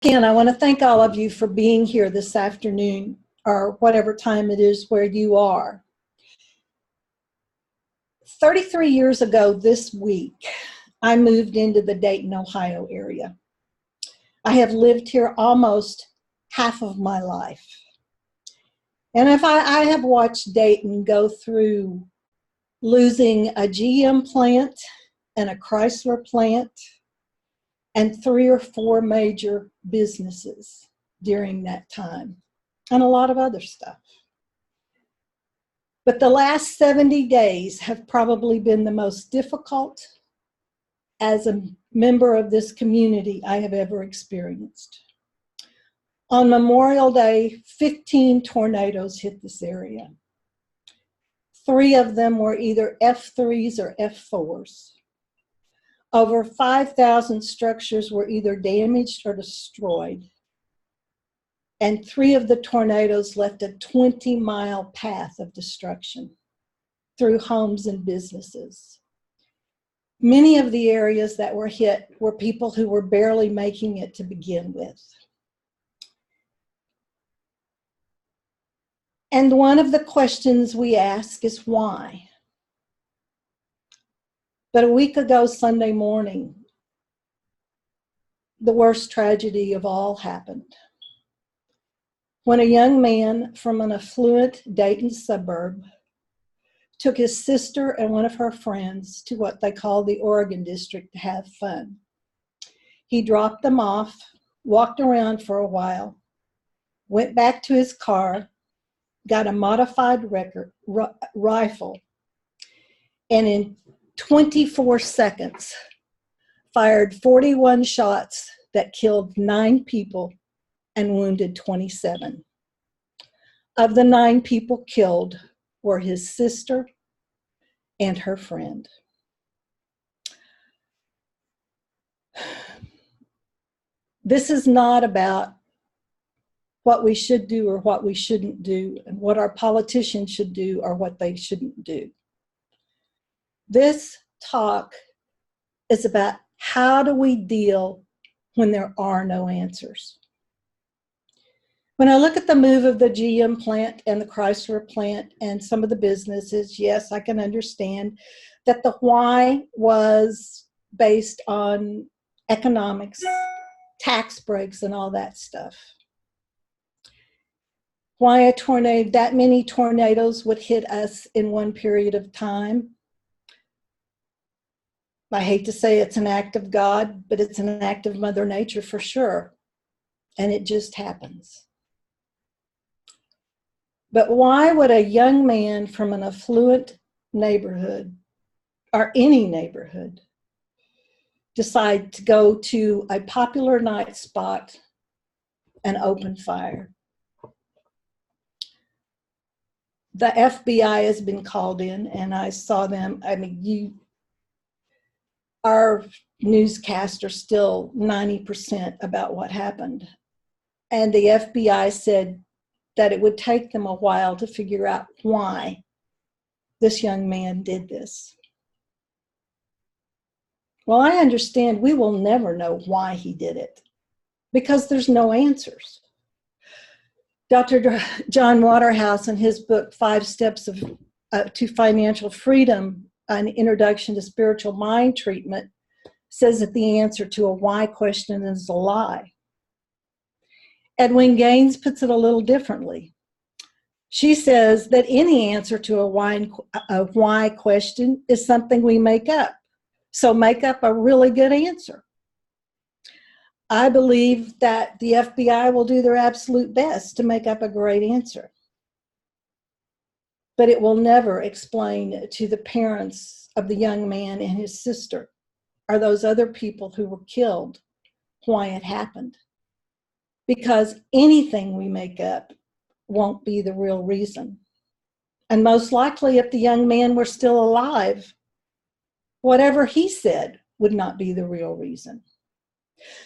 Again, I want to thank all of you for being here this afternoon, or whatever time it is where you are. 33 years ago this week, I moved into the Dayton, Ohio area. I have lived here almost half of my life. And if I have watched Dayton go through losing a GM plant and a Chrysler plant and 3 or 4 major businesses during that time, and a lot of other stuff. But the last 70 days have probably been the most difficult as a member of this community I have ever experienced. On Memorial Day, 15 tornadoes hit this area. 3 of them were either F3s or F4s. Over 5,000 structures were either damaged or destroyed. And 3 of the tornadoes left a 20-mile path of destruction through homes and businesses. Many of the areas that were hit were people who were barely making it to begin with. And one of the questions we ask is why? But a week ago, Sunday morning, the worst tragedy of all happened. When a young man from an affluent Dayton suburb took his sister and one of her friends to what they call the Oregon District to have fun. He dropped them off, walked around for a while, went back to his car, got a modified rifle, and in 24 seconds fired 41 shots that killed 9 people and wounded 27. Of the 9 people killed were his sister and her friend. This is not about what we should do or what we shouldn't do, and what our politicians should do or what they shouldn't do. This talk is about how do we deal when there are no answers. When I look at the move of the GM plant and the Chrysler plant and some of the businesses, yes, I can understand that the why was based on economics, tax breaks, and all that stuff. Why a tornado, that many tornadoes would hit us in one period of time. I hate to say it's an act of God, but it's an act of Mother Nature for sure. And it just happens. But why would a young man from an affluent neighborhood, or any neighborhood, decide to go to a popular night spot and open fire? The FBI has been called in, and I saw them. I mean, our newscasts are still 90% about what happened. And the FBI said that it would take them a while to figure out why this young man did this. Well, I understand we will never know why he did it because there's no answers. Dr. John Waterhouse, in his book, 5 Steps to Financial Freedom, an introduction to spiritual mind treatment, says that the answer to a why question is a lie. Edwin Gaines puts it a little differently. She says that any answer to a why question is something we make up. So make up a really good answer. I believe that the FBI will do their absolute best to make up a great answer. But it will never explain to the parents of the young man and his sister, or those other people who were killed, why it happened. Because anything we make up won't be the real reason. And most likely, if the young man were still alive, whatever he said would not be the real reason.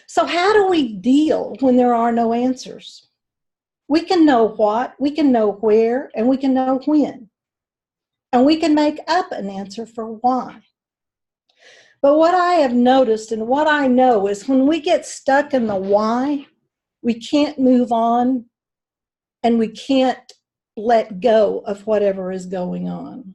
So how do we deal when there are no answers? We can know what, we can know where, and we can know when. And we can make up an answer for why. But what I have noticed and what I know is when we get stuck in the why, We can't move on, and we can't let go of whatever is going on.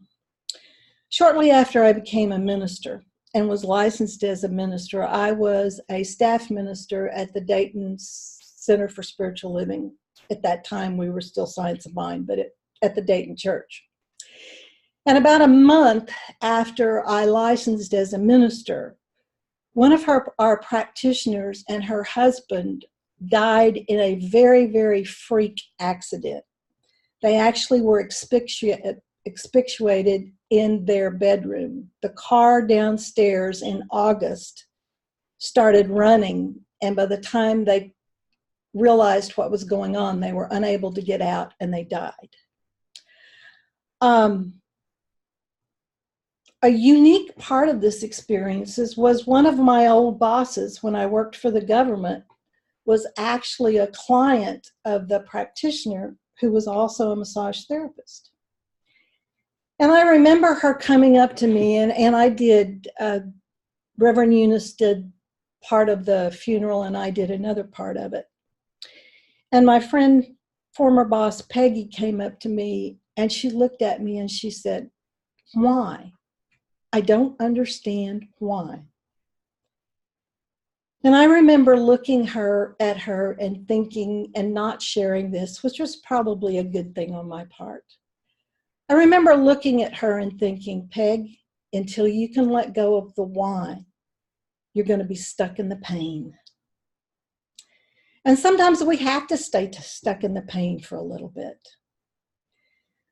Shortly after I became a minister and was licensed as a minister, I was a staff minister at the Dayton Center for Spiritual Living. At that time, we were still Science of Mind, but at the Dayton church. And about a month after I licensed as a minister, one of our practitioners and her husband died in a very, very freak accident. They actually were asphyxiated in their bedroom. The car downstairs in August started running, and by the time they realized what was going on, they were unable to get out, and they died. A unique part of this experience was one of my old bosses when I worked for the government was actually a client of the practitioner who was also a massage therapist. And I remember her coming up to me, and I did, Reverend Eunice did part of the funeral, and I did another part of it. And my friend, former boss Peggy, came up to me, and she looked at me and she said, "Why? I don't understand why." And I remember looking at her and thinking and not sharing this, which was probably a good thing on my part. I remember looking at her and thinking, "Peg, until you can let go of the why, you're going to be stuck in the pain." And sometimes we have to stay stuck in the pain for a little bit.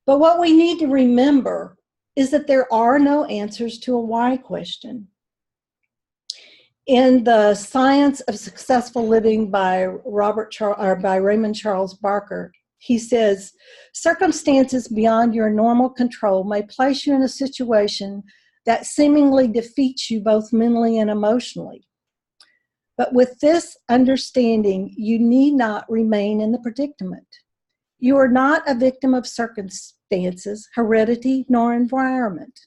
But what we need to remember is that there are no answers to a why question. In The Science of Successful Living by Raymond Charles Barker, he says, "Circumstances beyond your normal control may place you in a situation that seemingly defeats you both mentally and emotionally. But with this understanding, you need not remain in the predicament. You are not a victim of circumstances, heredity, nor environment.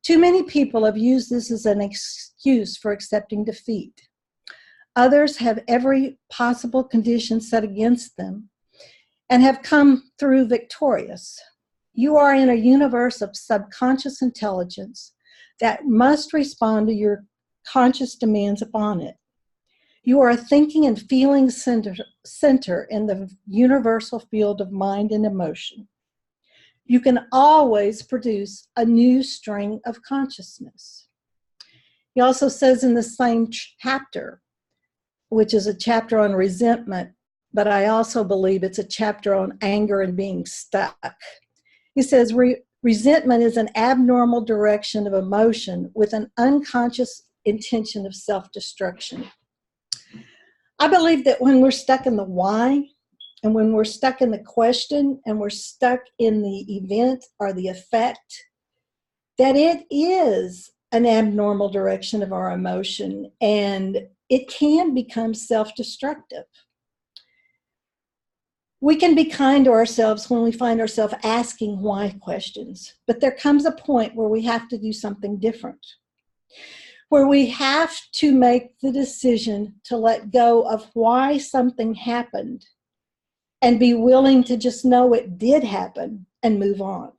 Too many people have used this as an excuse for accepting defeat. Others have every possible condition set against them and have come through victorious. You are in a universe of subconscious intelligence that must respond to your conscious demands upon it. You are a thinking and feeling center in the universal field of mind and emotion. You can always produce a new string of consciousness." He also says in the same chapter, which is a chapter on resentment, but I also believe it's a chapter on anger and being stuck. He says, "Resentment is an abnormal direction of emotion with an unconscious intention of self-destruction." I believe that when we're stuck in the why, and when we're stuck in the question, and we're stuck in the event or the effect, that it is an abnormal direction of our emotion, and it can become self-destructive. We can be kind to ourselves when we find ourselves asking why questions, but there comes a point where we have to do something different, where we have to make the decision to let go of why something happened and be willing to just know it did happen and move on.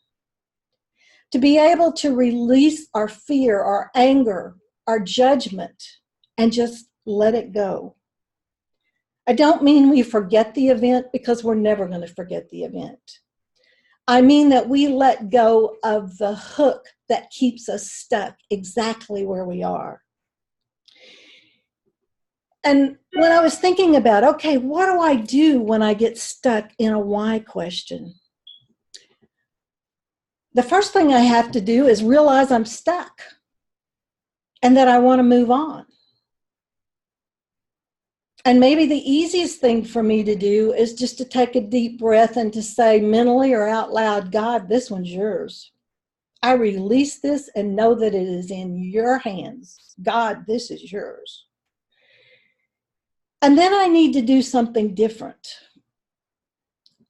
To be able to release our fear, our anger, our judgment, and just let it go. I don't mean we forget the event, because we're never going to forget the event. I mean that we let go of the hook that keeps us stuck exactly where we are. And when I was thinking about, okay, what do I do when I get stuck in a why question? The first thing I have to do is realize I'm stuck and that I want to move on. And maybe the easiest thing for me to do is just to take a deep breath and to say mentally or out loud, "God, this one's yours. I release this and know that it is in your hands. God, this is yours." And then I need to do something different.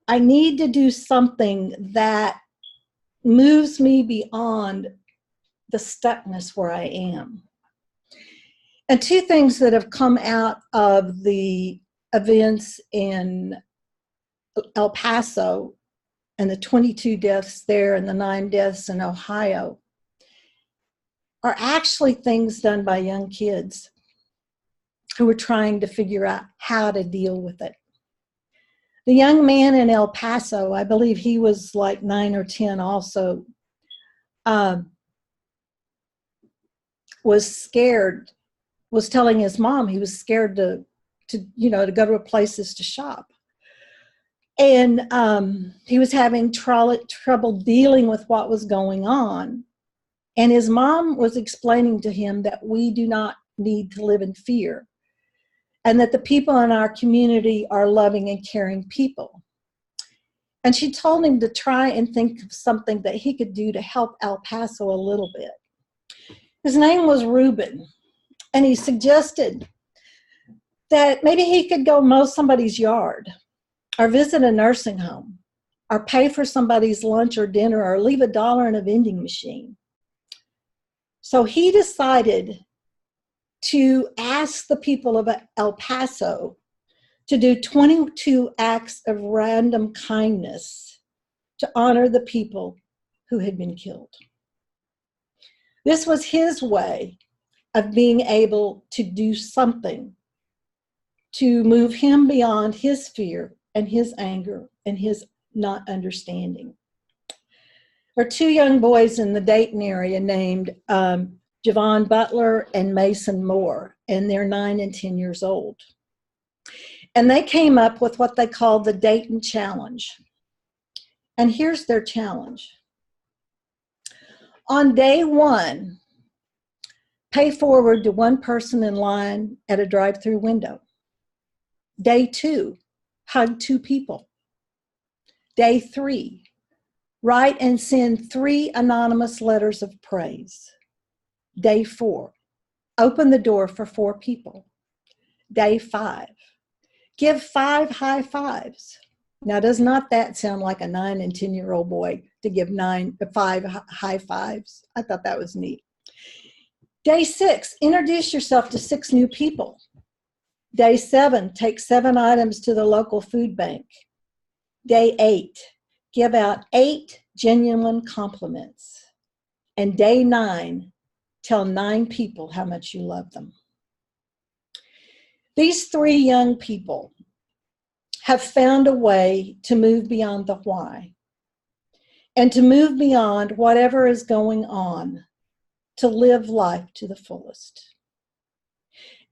I need to do something that moves me beyond the stuckness where I am. And two things that have come out of the events in El Paso and the 22 deaths there and the 9 deaths in Ohio are actually things done by young kids who are trying to figure out how to deal with it. The young man in El Paso, I believe he was like 9 or 10 also, was scared, was telling his mom he was scared to go to places to shop. And he was having trouble dealing with what was going on. And his mom was explaining to him that we do not need to live in fear, and that the people in our community are loving and caring people. And she told him to try and think of something that he could do to help El Paso a little bit. His name was Ruben, and he suggested that maybe he could go mow somebody's yard, or visit a nursing home, or pay for somebody's lunch or dinner, or leave $1 in a vending machine. So he decided to ask the people of El Paso to do 22 acts of random kindness to honor the people who had been killed. This was his way of being able to do something to move him beyond his fear and his anger and his not understanding. There are 2 young boys in the Dayton area named Jayvan Butler and Mason Moore, and they're 9 and 10 years old. And they came up with what they called the Dayton Challenge. And here's their challenge. On day 1, pay forward to 1 person in line at a drive-through window. Day 2, hug 2 people. Day 3, write and send 3 anonymous letters of praise. Day 4, open the door for 4 people. Day 5, give 5 high fives. Now, does not that sound like a 9 and 10-year-old boy to give 5 high fives? I thought that was neat. Day 6, introduce yourself to 6 new people. Day 7, take 7 items to the local food bank. Day 8, give out 8 genuine compliments. And day 9, tell 9 people how much you love them. These 3 young people have found a way to move beyond the why and to move beyond whatever is going on to live life to the fullest.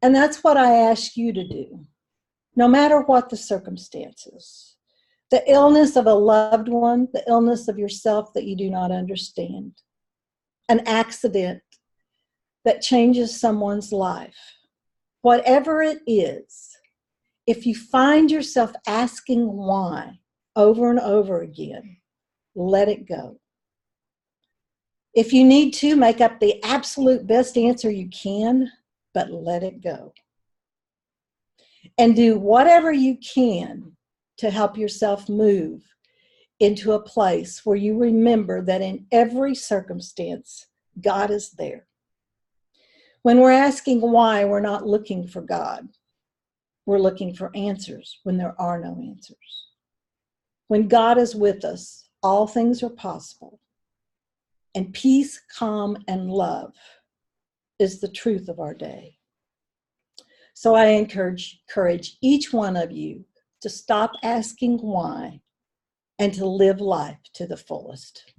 And that's what I ask you to do, no matter what the circumstances. The illness of a loved one, the illness of yourself that you do not understand, an accident that changes someone's life. Whatever it is, if you find yourself asking why over and over again, let it go. If you need to, make up the absolute best answer you can, but let it go. And do whatever you can to help yourself move into a place where you remember that in every circumstance, God is there. When we're asking why, we're not looking for God. We're looking for answers when there are no answers. When God is with us, all things are possible. And peace, calm, and love is the truth of our day. So I encourage each one of you to stop asking why and to live life to the fullest.